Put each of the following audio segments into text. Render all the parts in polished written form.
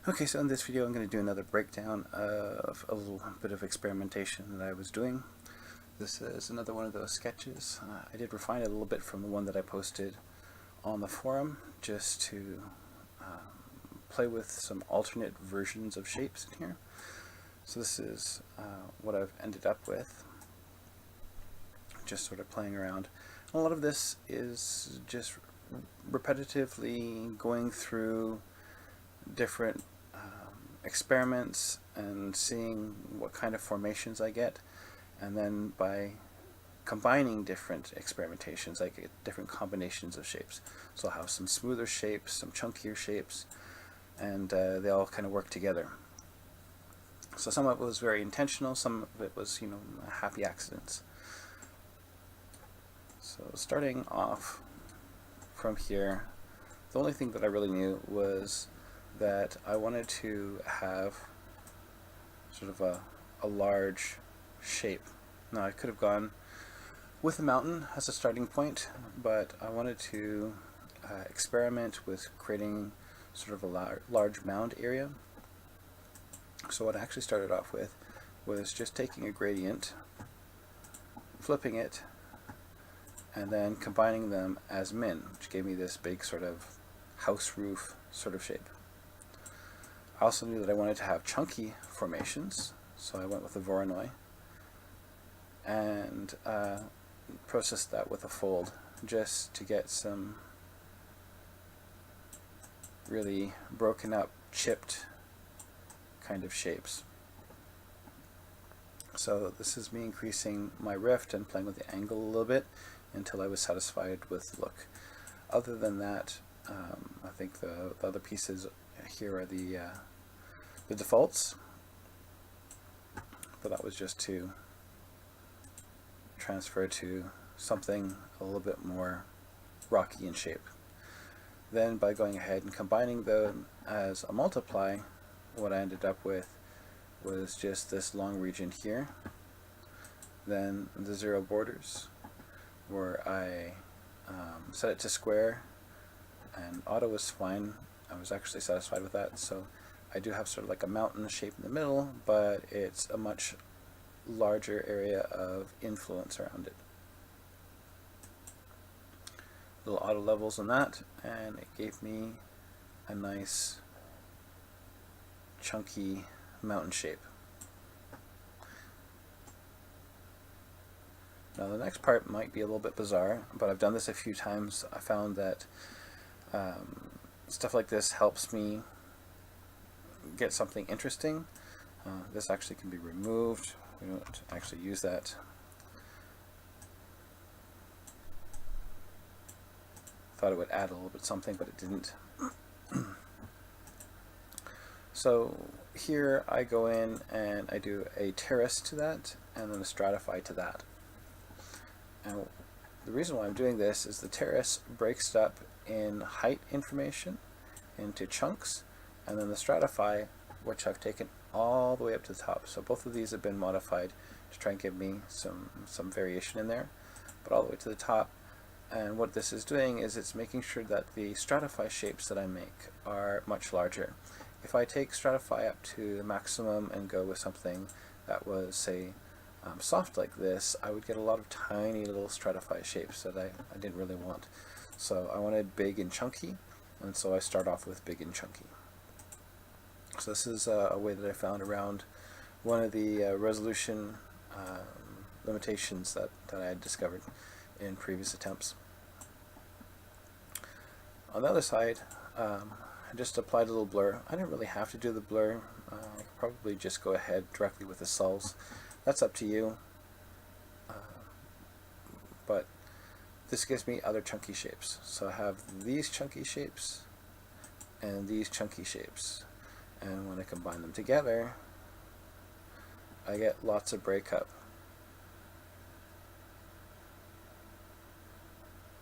Okay, so in this video I'm going to do another breakdown of a little bit of experimentation that I was doing. This is another one of those sketches. I did refine it a little bit from the one that I posted on the forum, just to play with some alternate versions of shapes in here. So this is what I've ended up with, just sort of playing around. A lot of this is just repetitively going through different experiments and seeing what kind of formations I get, and then by combining different experimentations I get different combinations of shapes. So I'll have some smoother shapes, some chunkier shapes, and they all kind of work together. So some of it was very intentional, some of it was, happy accidents. So starting off from here, the only thing that I really knew was that I wanted to have sort of a large shape. Now I could have gone with a mountain as a starting point, but I wanted to experiment with creating sort of a large mound area. So what I actually started off with was just taking a gradient, flipping it, and then combining them as min, which gave me this big sort of house roof sort of shape. I also knew that I wanted to have chunky formations, so I went with a Voronoi and processed that with a fold just to get some really broken up, chipped kind of shapes. So this is me increasing my rift and playing with the angle a little bit until I was satisfied with the look. Other than that, I think the other pieces here are the defaults, but that was just to transfer to something a little bit more rocky in shape. Then by going ahead and combining them as a multiply, what I ended up with was just this long region here, then the zero borders, where I set it to square, and auto was fine. I was actually satisfied with that. So I do have sort of like a mountain shape in the middle, but it's a much larger area of influence around it. Little auto levels on that, and it gave me a nice chunky mountain shape. Now the next part might be a little bit bizarre, but I've done this a few times. I found that stuff like this helps me get something interesting. This actually can be removed. We don't actually use that. Thought it would add a little bit something, but it didn't. So here I go in and I do a terrace to that and then a stratify to that. And the reason why I'm doing this is the terrace breaks it up in height information into chunks, and then the stratify, which I've taken all the way up to the top. So both of these have been modified to try and give me some variation in there, but all the way to the top. And what this is doing is it's making sure that the stratify shapes that I make are much larger. If I take stratify up to the maximum and go with something that was, say, soft like this, I would get a lot of tiny little stratify shapes that I didn't really want. So I wanted big and chunky, and so I start off with big and chunky. So this is a way that I found around one of the resolution limitations that I had discovered in previous attempts. On the other side, I just applied a little blur. I didn't really have to do the blur. I could probably just go ahead directly with the sols. That's up to you. But this gives me other chunky shapes. So I have these chunky shapes and these chunky shapes. And when I combine them together, I get lots of breakup.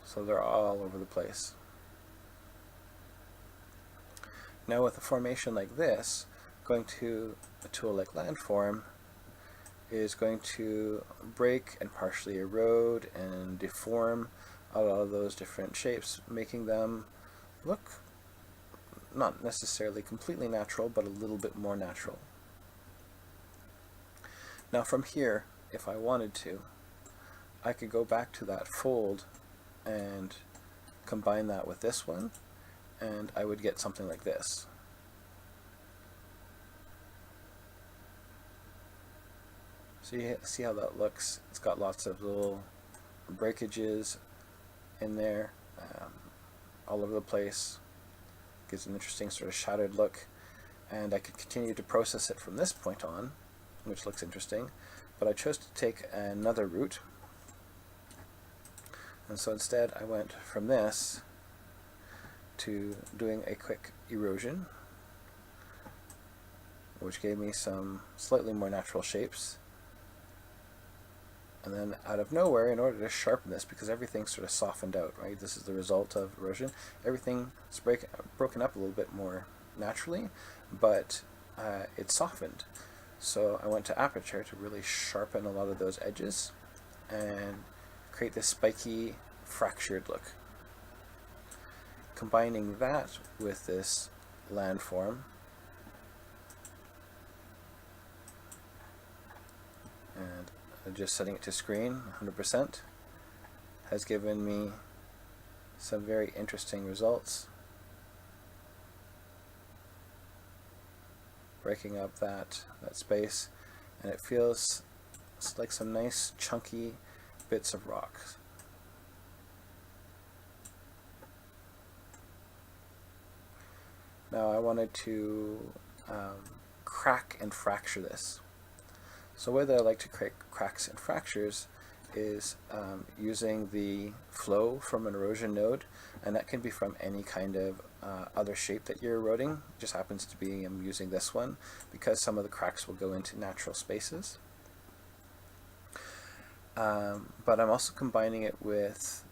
So they're all over the place. Now with a formation like this, going to a tool like landform is going to break and partially erode and deform a lot of those different shapes, making them look not necessarily completely natural, but a little bit more natural. Now from here, if I wanted to, I could go back to that fold and combine that with this one, and I would get something like this. So you see how that looks? It's got lots of little breakages in there, all over the place. Gives an interesting sort of shattered look, and I could continue to process it from this point on, which looks interesting, but I chose to take another route, and so instead I went from this to doing a quick erosion, which gave me some slightly more natural shapes. And then out of nowhere, in order to sharpen this, because everything's sort of softened out, right? This is the result of erosion. Everything's broken up a little bit more naturally, but it's softened. So I went to aperture to really sharpen a lot of those edges and create this spiky, fractured look. Combining that with this landform, and just setting it to screen 100%, has given me some very interesting results. Breaking up that space, and it feels like some nice chunky bits of rocks. Now I wanted to crack and fracture this. So the way that I like to create cracks and fractures is using the flow from an erosion node, and that can be from any kind of other shape that you're eroding. It just happens to be I'm using this one because some of the cracks will go into natural spaces. But I'm also combining it with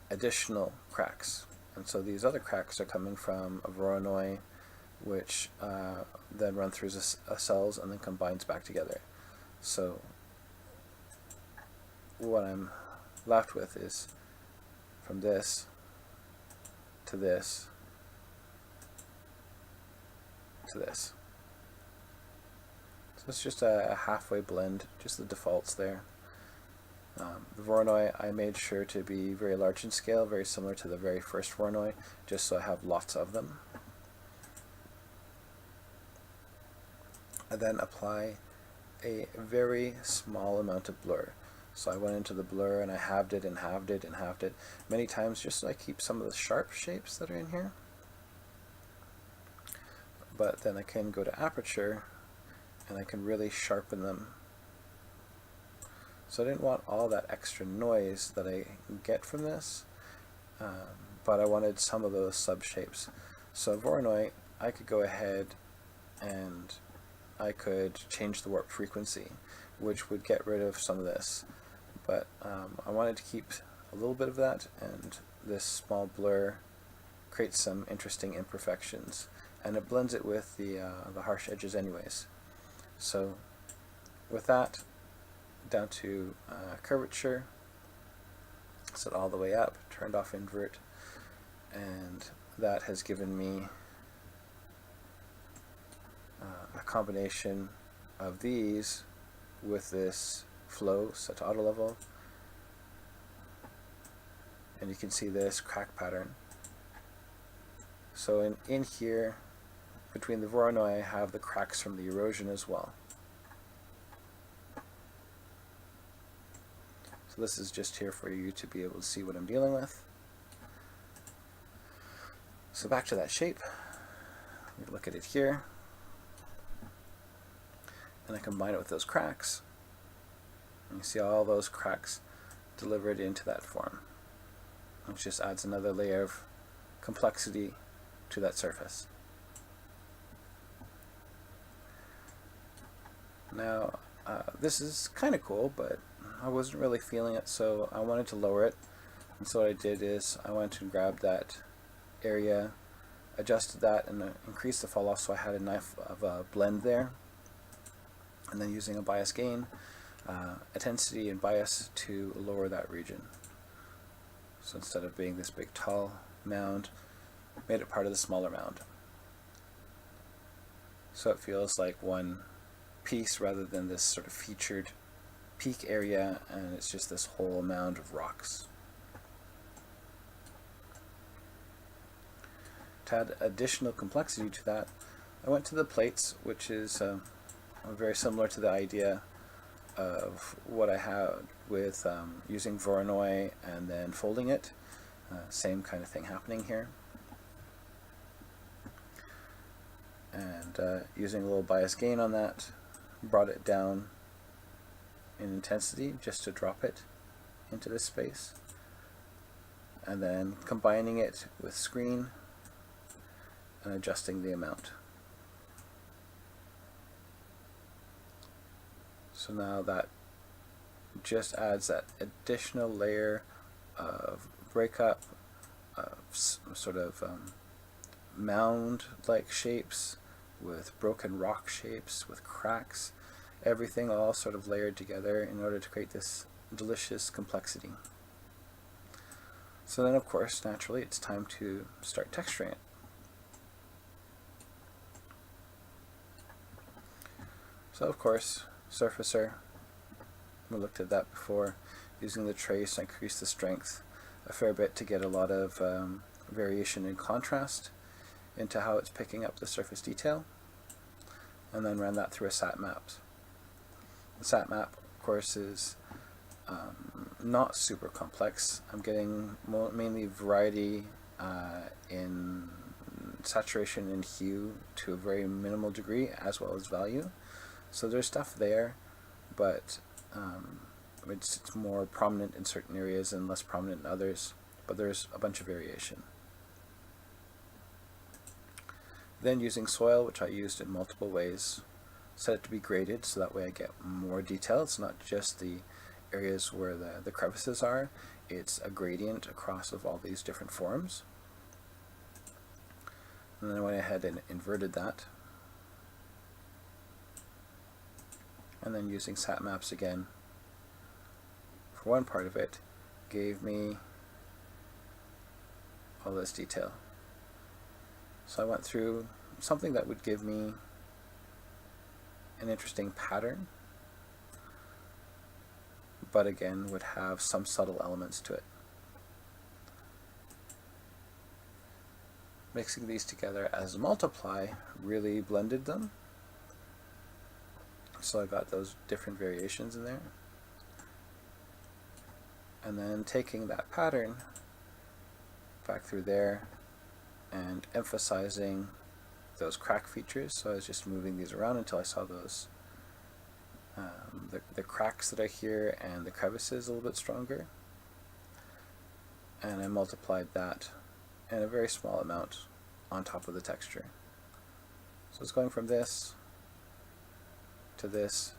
additional cracks, and so these other cracks are coming from a Voronoi, which then run through cells and then combines back together. So what I'm left with is from this to this to this. So it's just a halfway blend, just the defaults there. The Voronoi I made sure to be very large in scale, very similar to the very first Voronoi, just so I have lots of them. I then apply a very small amount of blur. So I went into the blur and I halved it and halved it and halved it many times, just so I keep some of the sharp shapes that are in here. But then I can go to aperture and I can really sharpen them. So I didn't want all that extra noise that I get from this, but I wanted some of those sub-shapes. So Voronoi, I could go ahead and I could change the warp frequency, which would get rid of some of this. But I wanted to keep a little bit of that, and this small blur creates some interesting imperfections, and it blends it with the harsh edges anyways. So with that, down to curvature, set all the way up, turned off invert, and that has given me a combination of these with this flow set to auto level, and you can see this crack pattern. So in here, between the Voronoi, I have the cracks from the erosion as well. So this is just here for you to be able to see what I'm dealing with. So back to that shape, we look at it here, and I combine it with those cracks, and you see all those cracks delivered into that form, which just adds another layer of complexity to that surface. Now this is kind of cool, but I wasn't really feeling it, so I wanted to lower it, and so what I did is I went and grabbed that area, adjusted that, and increased the fall off, so I had enough of a blend there. And then using a bias gain, intensity and bias to lower that region. So instead of being this big tall mound, made it part of the smaller mound. so it feels like one piece rather than this sort of featured peak area, and it's just this whole mound of rocks. To add additional complexity to that, I went to the plates, which is very similar to the idea of what I had with using Voronoi and then folding it. Same kind of thing happening here. And using a little bias gain on that, brought it down in intensity just to drop it into this space. And then combining it with screen and adjusting the amount. So now that just adds that additional layer of breakup, of sort of mound-like shapes with broken rock shapes, with cracks, everything all sort of layered together in order to create this delicious complexity. So then, of course, naturally, it's time to start texturing it. So, of course, surfacer, we looked at that before. Using the trace, I increased the strength a fair bit to get a lot of variation in contrast into how it's picking up the surface detail, and then ran that through a sat map. The sat map, of course, is not super complex. I'm getting mainly variety in saturation and hue to a very minimal degree, as well as value. So there's stuff there, but it's more prominent in certain areas and less prominent in others, but there's a bunch of variation. Then using soil, which I used in multiple ways, set it to be graded so that way I get more detail. It's not just the areas where the crevices are, it's a gradient across of all these different forms. And then I went ahead and inverted that. And then using sat maps again for one part of it gave me all this detail. So I went through something that would give me an interesting pattern, but again would have some subtle elements to it. Mixing these together as a multiply really blended them. So I got those different variations in there. And then taking that pattern back through there and emphasizing those crack features. So I was just moving these around until I saw those the cracks that are here and the crevices a little bit stronger. And I multiplied that in a very small amount on top of the texture. So it's going from this to this,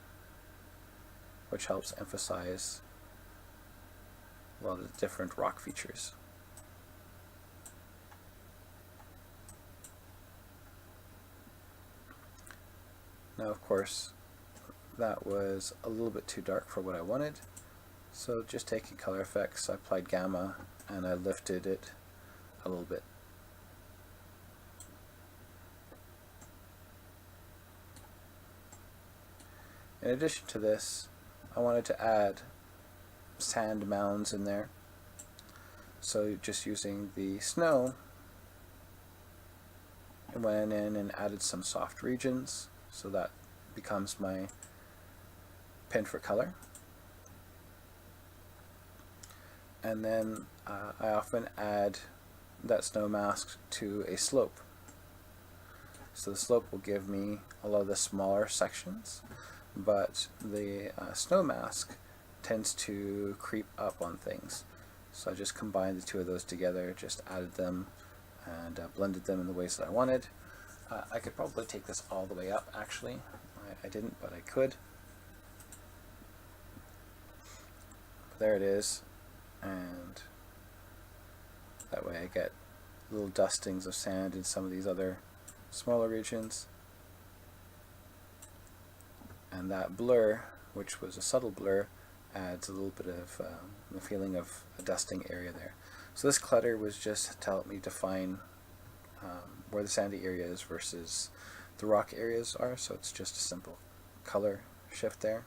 which helps emphasize a lot of the different rock features. Now, of course, that was a little bit too dark for what I wanted, so just taking color effects, I applied gamma and I lifted it a little bit. In addition to this, I wanted to add sand mounds in there. So just using the snow, I went in and added some soft regions, so that becomes my pin for color. And then I often add that snow mask to a slope. So the slope will give me a lot of the smaller sections, but the snow mask tends to creep up on things. So I just combined the two of those together, just added them and blended them in the ways that I wanted. I could probably take this all the way up, actually. I didn't, but I could. There it is, and that way I get little dustings of sand in some of these other smaller regions. And that blur, which was a subtle blur, adds a little bit of the feeling of a dusting area there. So this clutter was just to help me define where the sandy area is versus the rock areas are, so it's just a simple color shift there.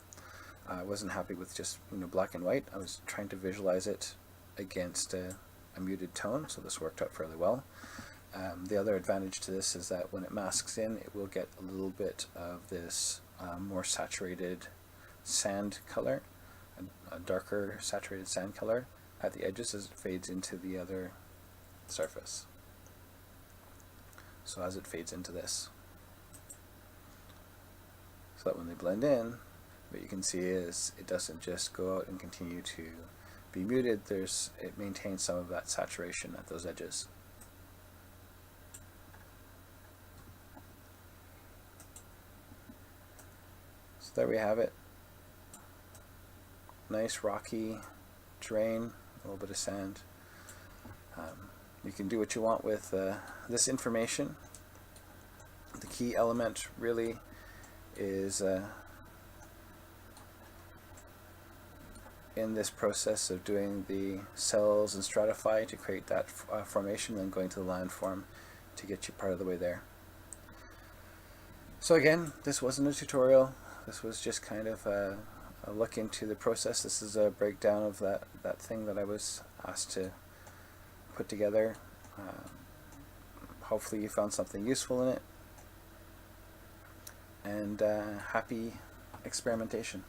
I wasn't happy with just black and white. I was trying to visualize it against a muted tone, so this worked out fairly well. The other advantage to this is that when it masks in, it will get a little bit of this more saturated sand color, a darker saturated sand color at the edges as it fades into the other surface. So as it fades into this. So that when they blend in, what you can see is it doesn't just go out and continue to be muted, it maintains some of that saturation at those edges. So there we have it. Nice rocky terrain, a little bit of sand. You can do what you want with this information. The key element really is in this process of doing the cells and stratify to create that formation, and then going to the landform to get you part of the way there. So again, this wasn't a tutorial. This was just kind of a look into the process. This is a breakdown of that thing that I was asked to put together. Hopefully you found something useful in it, and happy experimentation.